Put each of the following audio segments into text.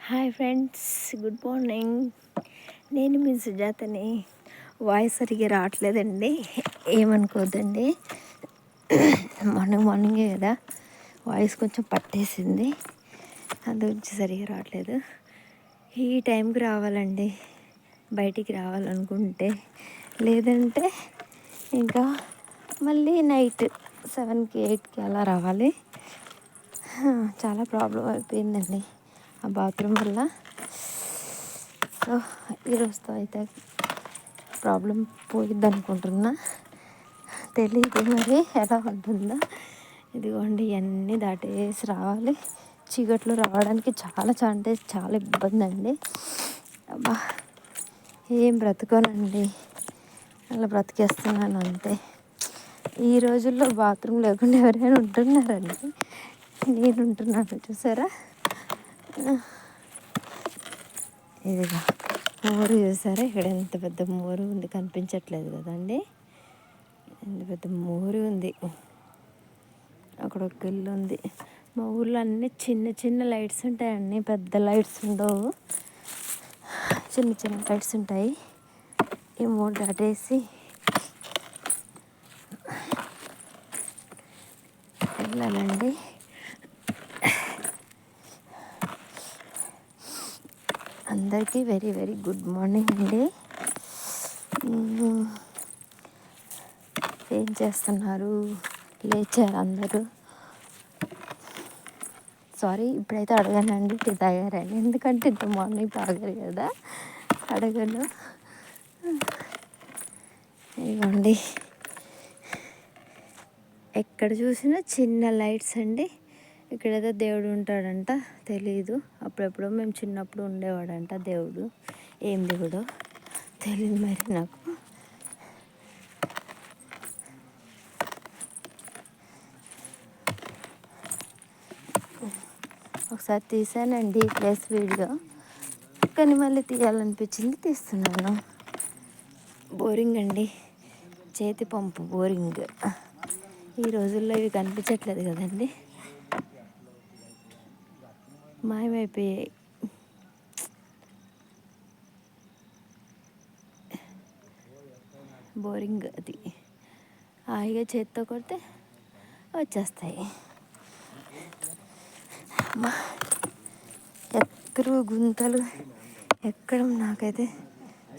Hi friends, good morning. నేను మీ సుజాతని. Voice సరిగ్గా రావట్లేదండి, ఏమనుకోద్దండి. మార్నింగే కదా, వాయిస్ కొంచెం పట్టేసింది, అందు గురించి సరిగ్గా రావట్లేదు. ఈ టైంకి రావాలండి, బయటికి రావాలనుకుంటే. లేదంటే ఇంకా మళ్ళీ నైట్ 7కి 8కి అలా రావాలి. చాలా ప్రాబ్లం అయిపోయిందండి ఆ బాత్రూమ్ వల్ల. సో ఈరోజుతో అయితే ప్రాబ్లం పోయిద్ది అనుకుంటున్నా, తెలియదు మరి ఎలా ఉంటుందో. ఇదిగోండి, ఇవన్నీ దాటేసి రావాలి. చీకట్లో రావడానికి అంటే చాలా ఇబ్బంది అండి. అబ్బా, ఏం బ్రతుకోనండి, అలా బ్రతికేస్తున్నాను అంతే. ఈ రోజుల్లో బాత్రూమ్ లేకుండా ఎవరైనా ఉంటున్నారండి? నేను ఉంటున్నాను, చూసారా? ఇదిగా మోరు చూసారా? ఇక్కడ ఎంత పెద్ద మోరు ఉంది, కనిపించట్లేదు కదండి. ఎంత పెద్ద మోరు ఉంది. అక్కడ ఒక ఇల్లు ఉంది. మా ఊర్లో అన్నీ చిన్న చిన్న లైట్స్ ఉంటాయండి, పెద్ద లైట్స్ ఉండవు. చిన్న చిన్న లైట్స్ ఉంటాయి. ఈ మోరు దాటేసి వెళ్ళాలండి. అందరికీ వెరీ వెరీ గుడ్ మార్నింగ్ అండి. ఏం చేస్తున్నారు? లేచారు అందరూ? సారీ, ఇప్పుడైతే అడగానండి, టీ తాగారండి, ఎందుకంటే ఇంత మార్నింగ్ తాగారు కదా, అడగను. ఇవ్వండి, ఎక్కడ చూసినా చిన్న లైట్స్ అండి. ఇక్కడైతే దేవుడు ఉంటాడంట, తెలీదు. అప్పుడెప్పుడో మేము చిన్నప్పుడు ఉండేవాడంట దేవుడు. ఏం దేవుడో తెలీదు మరి నాకు. ఒకసారి తీసానండి ప్లేస్ వీడియో, కానీ మళ్ళీ తీయాలనిపించింది, తీస్తున్నాను. బోరింగ్ అండి, చేతి పంపు బోరింగ్. ఈ రోజుల్లో ఇవి కనిపించట్లేదు కదండి, మాయమైపోయాయి. బోరింగ్ అది, హాయిగా చేత్తో కొడితే వచ్చేస్తాయి. ఎక్కరు గుంతలు ఎక్కడం నాకైతే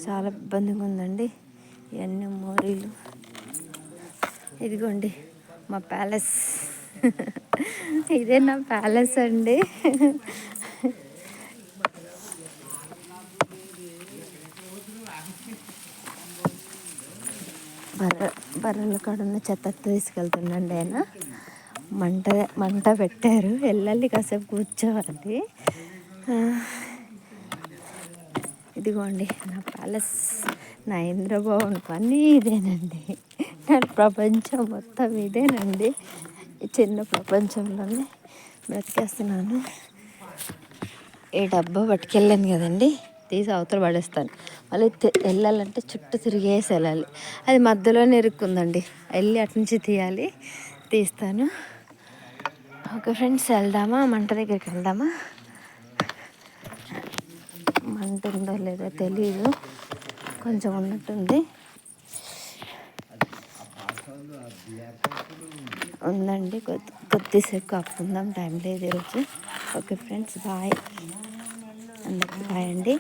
చాలా ఇబ్బందిగా ఉందండి. ఇవన్నీ మోరీలు. ఇదిగోండి మా ప్యాలెస్. ఇదే నా ప్యాలెస్ అండి. బర్రెల కాడ ఉన్న చెత్త తీసుకెళ్తుండండి ఆయన. మంట పెట్టారు, వెళ్ళాలి, కాసేపు కూర్చోవాలి. ఇదిగోండి నా ప్యాలెస్, నా ఇంద్రభవన్ పని ఇదేనండి. నా ప్రపంచం మొత్తం ఇదేనండి. ఈ చిన్న ప్రపంచంలోనే బ్రతికేస్తున్నాను. ఈ డబ్బా పట్టుకెళ్ళాను కదండి, తీసి అవతల పడేస్తాను. మళ్ళీ వెళ్ళాలంటే చుట్టూ తిరిగేసి వెళ్ళాలి. అది మధ్యలోనే ఇరుక్కుందండి, వెళ్ళి అటు నుంచి తీయాలి, తీస్తాను. ఓకే ఫ్రెండ్స్, వెళ్దామా? మంట దగ్గరికి వెళ్దామా? మంట ఉందో లేదో తెలీదు, కొంచెం ఉన్నట్టుంది. ఉందండి, కొద్దిసేపు కాపుకుందాం, టైం లేదు ఈరోజు. Okay friends, bye. అందరికీ బాయ్ అండి.